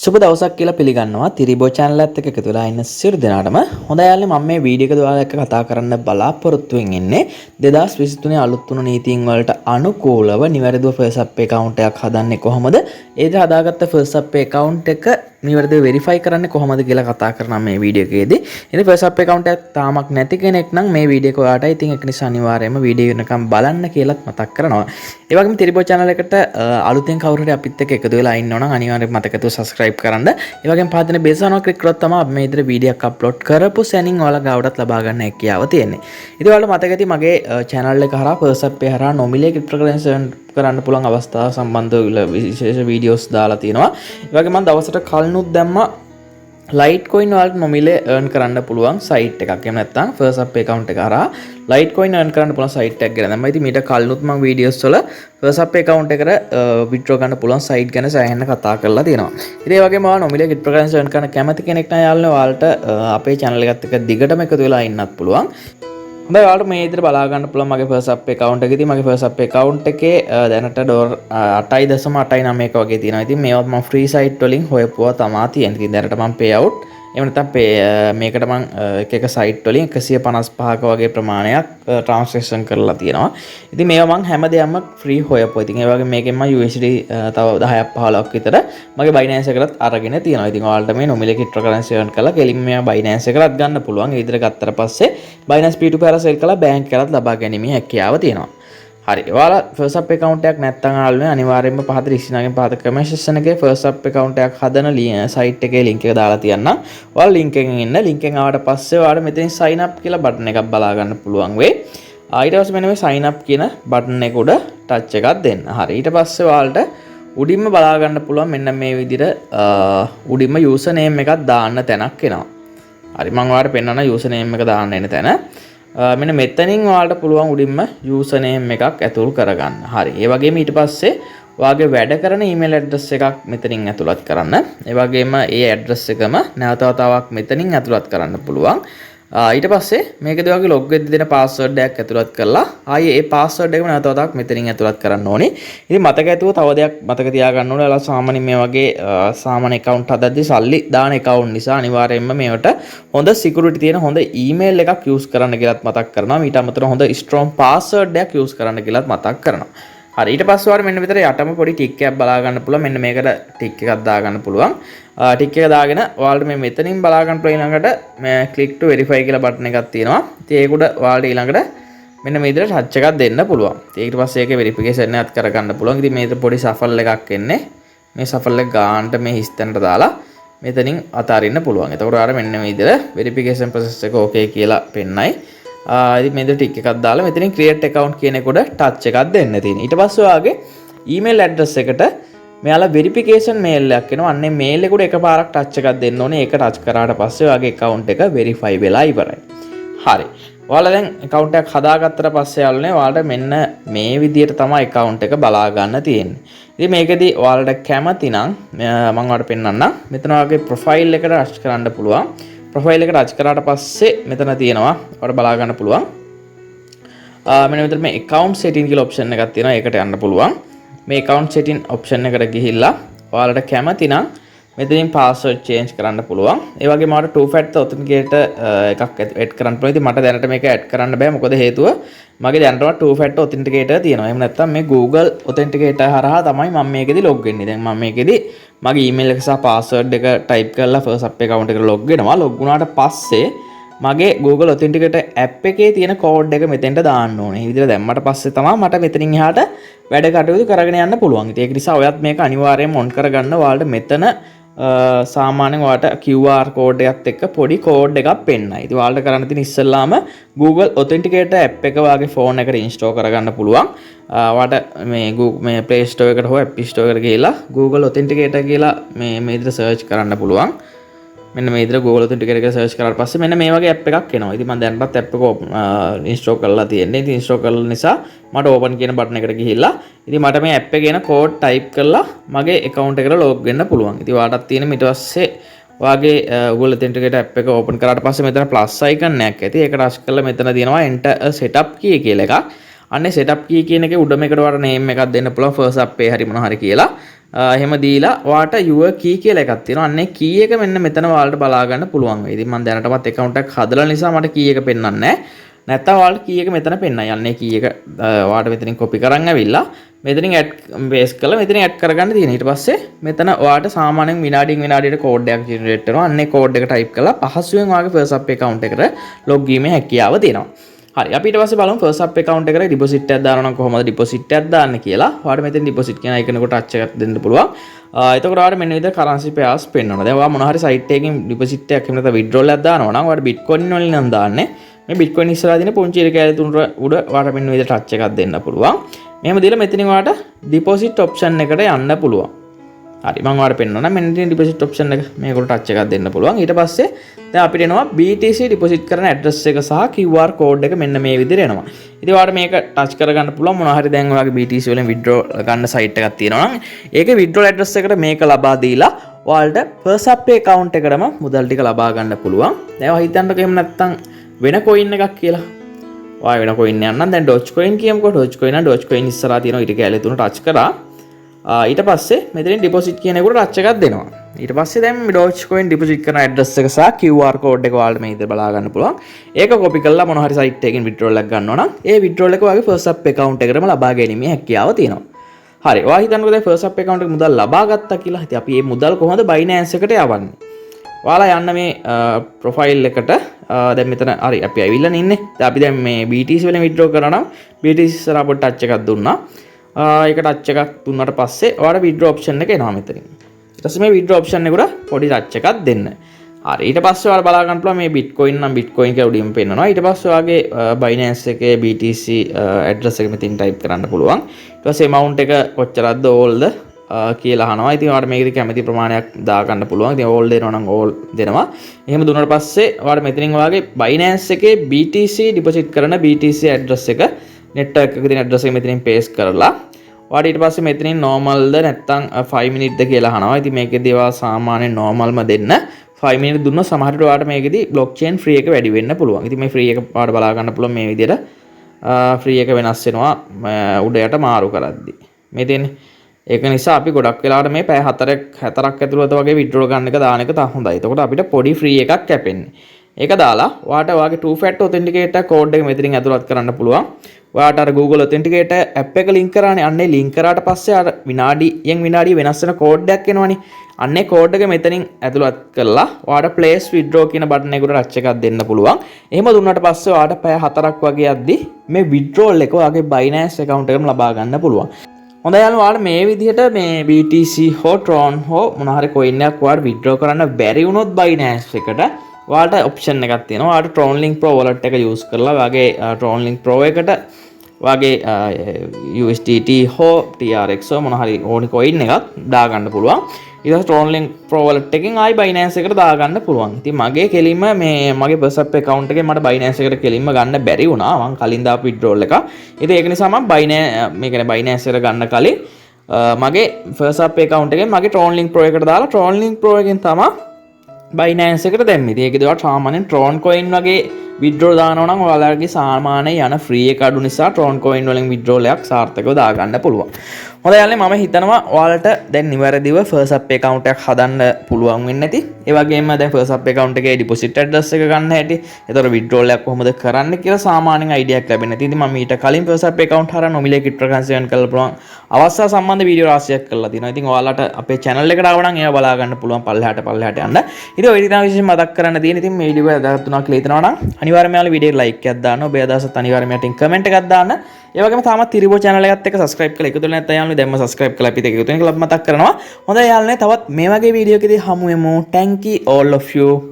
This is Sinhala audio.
සුබ දවසක් කියලා පිළිගන්නවා Thili Bro channel එකත් එක්ක එකතු වෙලා ඉන්න සියලු දෙනාටම. හොඳයි යාළුවනේ මම මේ වීඩියෝ එක ඔයාලා එක්ක කතා කරන්න බලාපොරොත්තු වෙන්නේ 2023 අලුත් වුණු නීතීන් වලට අනුකූලව නිවැරදිව Faucetpay account එකක් හදන්නේ කොහොමද? ඒද හදාගත්ත Faucetpay account එක නිවැරදිව වෙරිෆයි කරන්නේ කොහොමද කියලා කතා කරනවා මේ වීඩියෝ එකේදී. ඉතින් Faucetpay account එකක් තාමක් නැති කෙනෙක් නම් මේ වීඩියෝ එක ඔයාලට ඉතින් ඒක නිසා අනිවාර්යයෙන්ම වීඩියෝ එකනකම් බලන්න කියලාත් මතක් කරනවා. ඒ වගේම Thili Bro channel එකට අලුතෙන් කවුරු හරි අපිත් එක්ක එකතු වෙලා ඉන්නවනම් අනිවාර්යයෙන්ම මතකතු subscribe කරන්න. ඒ වගේම පහතින බෙල් සානවා ක්ලික් කරොත් තමයි අපි මේ විදිහට වීඩියෝ එකක් අප්ලෝඩ් කරපු සැනින් ඔයාලා ගාවටත් ලබා ගන්න හැකියාව තියෙන්නේ. ඉතින් ඔයාලට මතක ඇති මගේ channel එක හරහා Faucetpay හරහා නොමිලේ cryptocurrency කරන්න පුළුවන් අවස්ථා සම්බන්ධව විශේෂ වීඩියෝස් දාලා තියෙනවා. ඒ වගේම මම දවසට කලිනුත් දැම්මා Litecoin වලට නොමිලේ earn කරන්න පුළුවන් site එකක්. එහෙම නැත්නම් Faucetpay account එක හරහා Litecoin earn කරන්න පුළුවන් site එකක් ගැන දැම්මා. ඉතින් මීට කලිනුත් මම වීඩියෝස් වල Faucetpay account එකට withdraw ගන්න පුළුවන් site ගැන සෑහෙන කතා කරලා තියෙනවා. ඉතින් ඒ වගේම ඔයාලා නොමිලේ cryptocurrency earn කරන්න කැමති කෙනෙක් නම් යාළුවනේ ඔයාලට අපේ channel එකත් එක්ක දිගටම එකතු වෙලා ඉන්නත් පුළුවන්. හොඳයි ඔයාලට මේ විදිහට බලා ගන්න පුළුවන් මගේ Faucetpay account එකේදී මගේ Faucetpay account එකේ දැනට ඩොලර් 8.89ක වගේ තියෙනවා. ඉතින් මේවත් මම free site වලින් හොයපුවා තමයි තියෙන්නේ. ඉතින් දැනට මම pay out එහෙම නැත්නම් මේකට මම එක site වලින් 155ක වගේ ප්‍රමාණයක් transaction කරලා තියෙනවා. ඉතින් මේවා මම හැමදේම free හොයපුවා. ඉතින් ඒ වගේ මේකෙන් මම USD තව 10ක් 15ක් විතර මගේ Binance එකකට අරගෙන තියෙනවා. ඉතින් ඔයාලට මේ නොමිලේ cryptocurrency earn කරලා කෙලින්ම මේ Binance එකකට ගන්න පුළුවන්. ඒ විදිහට ගත්තට පස්සේ Binance P2P හරහා sell කරලා බැංක් එකකට ලබා ගැනීමේ හැකියාව තියෙනවා. හරි. ඔයාලා Faucetpay account එකක් නැත්නම් ආල්නේ අනිවාර්යයෙන්ම පහත රිස්නාගෙන් පහත comment section එකේ Faucetpay account එකක් හදන site එකේ link එක දාලා තියන්නම්. ඔයාලා link එකෙන් ඉන්න link එකෙන් ආවට පස්සේ ඔයාලා මෙතනින් sign up කියලා button එකක් බලා ගන්න පුළුවන් වෙයි. ඊට පස්සේ මෙන්න මේ sign up කියන button එක උඩ touch එකක් දෙන්න. හරි. ඊට පස්සේ ඔයාලට උඩින්ම බලා ගන්න පුළුවන් මෙන්න මේ විදිහට උඩින්ම user name එකක් දාන්න තැනක් එනවා. හරි. මම ඔයාලට පෙන්නන user name එක දාන්න එන තැන. මෙන්න මෙතනින් ඔයාලට පුළුවන් උඩින්ම user name එකක් ඇතුල් කරගන්න. හරි. ඒ වගේම ඊට පස්සේ ඔයාගේ වැඩ කරන email address එකක් මෙතනින් ඇතුළත් කරන්න. ඒ වගේම ඒ address එකම නැවත වතාවක් මෙතනින් ඇතුළත් කරන්න පුළුවන්. ඊට පස්සේ මේකදී ඔයාගේ log වෙද්දී දෙන password එකක් ඇතුළත් කරලා ආයේ ඒ password එකම නැවත වතාවක් මෙතනින් ඇතුළත් කරන්න ඕනේ. ඉතින් මතක ඇතුව තව දෙයක් මතක තියාගන්න ඕනේ. ඔයාලා සාමාන්‍යයෙන් මේ වගේ සාමාන්‍ය account හදද්දී සල්ලි දාන account නිසා අනිවාර්යයෙන්ම මේවට හොඳ security තියෙන හොඳ email එකක් use කරන්න කියලාත් මතක් කරනවා. ඊට අමතරව හොඳ strong password එකක් use කරන්න කියලාත් මතක් කරනවා. හරි. ඊට පස්සේ ඔයාලා මෙන්න විතර යටම පොඩි ටික් එකක් බලා ගන්න පුළුවන්. මෙන්න මේකට ටික් එකක් දා ගන්න පුළුවන්. ටික් එක දාගෙන ඔයාලට මේ මෙතනින් බලා ගන්න පුළුවන් ඊළඟට මේ click to verify කියලා බටන් එකක් තියෙනවා. ඉතින් ඒක උඩ ඔයාලට ඊළඟට මෙන්න මේ විදිහට touch එකක් දෙන්න පුළුවන්. ඊට පස්සේ ඒකේ verification එකත් කරගන්න පුළුවන්. ඉතින් මේ පොඩි shuffle එකක් එන්නේ. මේ shuffle එක ගන්නට මේ හිස්තැනට දාලා මෙතනින් අතාරින්න පුළුවන්. එතකොට ඔයාලා මෙන්න මේ විදිහට verification process එක okay කියලා පෙන්නයි. ඉතින් මේ විදිහට ටික් එකක් දාලා මෙතනින් create account කියන එක උඩ touch එකක් දෙන්න තියෙනවා. ඊට පස්සේ ඔයාගේ email address එකට මෙයාලා වෙරිෆිකේෂන් මේල් එකක් එනවා. අන්නේ මේල් එකට එකපාරක් ටච් එකක් දෙන්න ඕනේ. ඒක ටච් කරාට පස්සේ ඔයාගේ account එක වෙරිෆයි වෙලා ඉවරයි. හරි. ඔයාලා දැන් account එකක් හදාගත්තට පස්සේ යාළුවනේ ඔයාලට මෙන්න මේ විදිහට තමයි account එක බලා ගන්න තියෙන්නේ. ඉතින් මේකෙදි ඔයාලට කැමති නම් මම ඔයාලට පෙන්නන්නම්. මෙතන ඔයාගේ profile එකට ටච් කරන්න පුළුවන්. profile එකට ටච් කරාට පස්සේ මෙතන තියෙනවා ඔයාලට බලා ගන්න පුළුවන්. මෙන්න මෙතන මේ account setting කියලා option එකක් තියෙනවා. ඒකට යන්න පුළුවන්. මේ account setting option එකට ගිහිල්ලා ඔයාලට කැමති නම් මෙතනින් password change කරන්න පුළුවන්. ඒ වගේම ඔයාලට two factor authenticator එකක් add කරන්න පුළුවන්. ඉතින් මට දැනට මේක add කරන්න බෑ. මොකද හේතුව මගේ දැනටවත් two factor authenticator තියෙනවා. එහෙම නැත්නම් මේ Google authenticator හරහා තමයි මම මේකෙදි log වෙන්නේ. දැන් මම මේකෙදි මගේ email එක සහ password එක type කරලා Faucetpay account එකට log වෙනවා. log වුණාට පස්සේ මගේ Google Authenticator app එකේ තියෙන කෝඩ් එක මෙතෙන්ට දාන්න ඕනේ. මේ විදිහට දැම්මට පස්සේ තමයි මට මෙතනින් එහාට වැඩ කටයුතු කරගෙන යන්න පුළුවන්. ඉතින් ඒක නිසා ඔයත් මේක අනිවාර්යයෙන්ම on කරගන්න. ඔයාලට මෙතන සාමාන්‍යයෙන් ඔයාලට QR code එකත් එක්ක පොඩි code එකක් පෙන්නයි. ඉතින් ඔයාලට කරන්න තියෙන ඉස්සෙල්ලාම Google Authenticator app එක ඔයාගේ phone එකට install කරගන්න පුළුවන්. ඔයාලට මේ Play Store එකට හෝ App Store එකට ගිහලා Google Authenticator කියලා මේ විදිහට search කරන්න පුළුවන්. මෙන්න මේ විදිහට Google Authenticator එක search කරාට පස්සේ මෙන්න මේ වගේ app එකක් එනවා. ඉතින් මම දැන්පත් app එක install කරලා තියෙන්නේ. ඉතින් install කරලා නිසා මට open කියන button එකට ගිහිල්ලා ඉතින් මට මේ app එකේ එන code type කරලා මගේ account එකට log වෙන්න පුළුවන්. ඉතින් ඔයාලටත් තියෙන ඊට පස්සේ ඔයාගේ Google Authenticator app එක open කරාට පස්සේ මෙතන plus icon එකක් ඇති. ඒක touch කරලා මෙතන තියෙනවා enter a setup key කියලා එකක්. අන්නේ setup key කියන එකේ උඩම එකට වාට name එකක් දෙන්න පුළුවන් Faucetpay හරි මොනවා හරි කියලා. එහෙම දීලා වාට your key කියලා එකක් තියෙනවා. අන්නේ key එක මෙන්න මෙතන ඔයාලට බලා ගන්න පුළුවන් වෙයි. ඉතින් මම දැනටමත් account එකක් හදලා නිසා මට key එක පෙන්වන්නේ නැහැ. නැත්තම් ඔයාලට key එක මෙතන පෙන්නයි. අන්නේ key එක ඔයාලට මෙතනින් copy කරන් ඇවිල්ලා මෙතනින් add paste කරලා මෙතනින් add කරගන්න තියෙනවා. ඊට පස්සේ මෙතන ඔයාලට සාමාන්‍යයෙන් විනාඩියෙන් විනාඩියට code එකක් generate වෙනවා. අන්නේ code එක type කරලා පහසුවෙන් ඔයාගේ Faucetpay account එකට log වීමේ හැකියාව තියෙනවා. හරි අපි ඊට පස්සේ බලමු Faucetpay account එකට deposit එකක් දානවා නම් කොහොමද deposit එකක් දාන්න කියලා. ඔයාලට මෙතන deposit කියන icon එකට touch එකක් දෙන්න පුළුවන්. එතකොට ඔයාලට මෙන්න විදිහට currency pairs පෙන්වනවා. දැන් ඔයා මොන හරි site එකකින් deposit එකක් එහෙම නැත්නම් withdrawal එකක් දානවා නම් ඔයාලට bitcoin වලින් නම් දාන්නේ. මේ bitcoin ඉස්සරහා දින පුංචි ඉර කැලේ තුනට උඩ ඔයාලට මෙන්න විදිහට touch එකක් දෙන්න පුළුවන්. මෙහෙම දීලා මෙතනින් ඔයාලට deposit option එකට යන්න පුළුවන්. හරි මම ඔයාලට පෙන්නනවා නම් මෙන්න තියෙන deposit option එක මේකට touch එකක් දෙන්න පුළුවන්. ඊට පස්සේ දැන් අපිට එනවා BTC deposit කරන address එක සහ QR code එක මෙන්න මේ විදිහට එනවා. ඉතින් ඔයාලට මේක touch කරගන්න පුළුවන් මොනවා හරි දැන් ඔයාගේ BTC වලින් withdraw ගන්න site එකක් තියෙනවා නම් ඒකේ withdrawal address එකට මේක ලබා දීලා ඔයාලට Faucetpay account එකටම මුදල් ටික ලබා ගන්න පුළුවන්. දැන් ඔයා හිතන්නකෝ එහෙම නැත්තම් වෙන coin එකක් කියලා. ඔයා වෙන coin එකක් නම් දැන් Dogecoin කියමුකෝ. Dogecoin නම් Dogecoin ඉස්සරහා තියෙනවා ඊට කැලේ තුන touch කරා. ඊට පස්සේ මෙතනින් deposit කියන එකට touch එකක් දෙනවා. ඊට පස්සේ දැන් මේ Dogecoin deposit කරන address එක සහ QR code එක ඔයාලට මේ විදිහට බලා ගන්න පුළුවන්. ඒක copy කරලා මොන හරි site එකකින් withdrawal එකක් ගන්නවා නම් ඒ withdrawal එක ඔයාගේ Faucetpay account එකටම ලබා ගැනීමේ හැකියාව තියෙනවා. හරි ඔයා හිතන්නකෝ දැන් Faucetpay account එකේ මුදල් ලබා ගත්තා කියලා. ඉතින් අපි මේ මුදල් කොහොමද Binance එකට යවන්නේ? ඔයාලා යන්න මේ profile එකට දැන් මෙතන හරි අපි ඇවිල්ලා ඉන්නේ. දැන් අපි දැන් මේ BTC වලින් withdraw කරනවා නම් BTC ඉස්සරහා පොඩ්ඩක් touch එකක් දුන්නා. ඒක touch එකක් දුන්නාට පස්සේ ඔයාලට withdraw option එක එනවා මෙතනින්. ඊට පස්සේ මේ withdraw option එකට පොඩි touch එකක් දෙන්න. හරි ඊට පස්සේ ඔයාලා බලා ගන්න පුළුවන් මේ bitcoin නම් bitcoin කියලා උඩින්ම පෙන්නනවා. ඊට පස්සේ ඔයාගේ Binance එකේ BTC address එක මෙතනින් type කරන්න පුළුවන්. ඊට පස්සේ amount එක කොච්චරක්ද allද කියලා අහනවා. ඉතින් ඔයාලට මේකෙදි කැමති ප්‍රමාණයක් දා ගන්න පුළුවන්. ඉතින් all දෙනවා නම් all දෙනවා. එහෙම දුන්නාට පස්සේ ඔයාලට මෙතනින් ඔයාගේ Binance එකේ BTC deposit කරන BTC address එක network එකක තියෙන address එක මෙතනින් paste කරලා ඔයාලට ඊට පස්සේ මෙතනින් normalද නැත්නම් 5 minute ද කියලා අහනවා. ඉතින් මේකෙදී ඔයා සාමාන්‍යයෙන් normalම දෙන්න. 5 minute දුන්නොත් සමහර විට ඔයාලට මේකෙදී blockchain free එක වැඩි වෙන්න පුළුවන්. ඉතින් මේ free එක ඔයාලට බලා ගන්න පුළුවන් මේ විදිහට free එක වෙනස් වෙනවා උඩයට මාරු කරද්දී. මේ තියෙන්නේ ඒක නිසා අපි ගොඩක් වෙලාවට මේ පැය 4ක් ඇතුළත වගේ withdraw ගන්න එක දාන එක තා හොඳයි. එතකොට අපිට පොඩි free එකක් කැපෙන්නේ. ඒක දාලා ඔයාට ඔයාගේ two factor authenticator code එක මෙතනින් ඇතුළත් කරන්න පුළුවන්. ඔයාට අර Google authenticator app එක link කරානේ. අන්නේ link කරාට පස්සේ අර විනාඩියෙන් විනාඩිය වෙනස් වෙන code එකක් එනවනේ. අන්නේ code එක මෙතනින් ඇතුළත් කරලා ඔයාට place withdraw කියන button එකට touch එකක් දෙන්න පුළුවන්. එහෙම දුන්නාට පස්සේ ඔයාට පැය 4ක් වගේ යද්දි මේ withdrawal එක ඔයාගේ Binance account එකටම ලබා ගන්න පුළුවන්. හොඳයි යාළුවෝ ඔයාලා මේ විදිහට මේ BTC හෝ Tron හෝ මොන හරි coin එකක් ඔයාලා withdraw කරන්න බැරි වුණොත් Binance එකට ඔයාලට option එකක් තියෙනවා. ඔයාලට Tron Link Pro wallet එක use කරලා ඔයාගේ Tron Link Pro එකට ඔයාගේ USDT හෝ TRX හෝ මොන හරි ඕනි coin එකක් දාගන්න පුළුවන්. ඊට පස්සේ Tron Link Pro wallet එකෙන් ආයි Binance එකට දාගන්න පුළුවන්. ඉතින් මගේ කෙලින්ම මේ මගේ Faucetpay account එකෙන් මට Binance එකට කෙලින්ම ගන්න බැරි වුණා. මම කලින් දාපු withdrawal එක. ඉතින් ඒක නිසා මම Binance එකට ගන්න කලින් මගේ Faucetpay account එකෙන් මගේ Tron Link Pro එකට දාලා Tron Link Pro එකෙන් තමයි Binance එකට දැම්මේ. ඉතින් ඒකේදී ඔයාලා සාමාන්‍යයෙන් Tron coin වගේ withdraw දානවා නම් ඔයාලගේ සාමාන්‍ය යන free එක අඩු නිසා Tron coin වලින් withdrawal එකක් සාර්ථකව දාගන්න පුළුවන්. හොඳයි යාළුවනේ මම හිතනවා ඔයාලට දැන් නිවැරදිව Faucetpay account එකක් හදන්න පුළුවන් වෙන්නේ නැති. ඒ වගේම දැන් Faucetpay account එකේ deposit address එක ගන්න හැටි, ඒතර withdrawal එකක් කොහොමද කරන්න කියලා සාමාන්‍යයෙන් idea එකක් ලැබෙන්නේ නැති. ඉතින් මම ඊට කලින් Faucetpay account හරහා නොමිලේ cryptocurrency earn කරලා පුළුවන් අවස්ථා සම්බන්ධ වීඩියෝ රාශියක් කරලා තියෙනවා. ඉතින් ඔයාලට අපේ channel එකට ආව නම් ඒවා බලා ගන්න පුළුවන් පල්ලෙහාට යන්න. ඉතින් ඔය විදිහට විශේෂයෙන් මතක් කරන්න තියෙන. ඉතින් මේ වීඩියෝ එක වැදගත් වුණා කියලා හිතනවා නම් අනිවාර්යයෙන්ම යාළුවෝ වීඩියෝ like එකක් දාන්න. ඔබේ අදහසත් අනිවාර්යයෙන්ම යටින් comment එකක් දාන්න. ඒ වගේම තාමත් Thili Bro channel එකත් එක්ක subscribe කරලා එකතු වෙලා නැත්නම් යාළුවනේ දැන්ම subscribe කරලා අපිත් එක්ක එකතු වෙන්න කියලා මතක් කරනවා. හොඳයි යාළුවනේ තවත් මේ වගේ වීඩියෝ එකදී හමු වෙමු. Thank you all of you.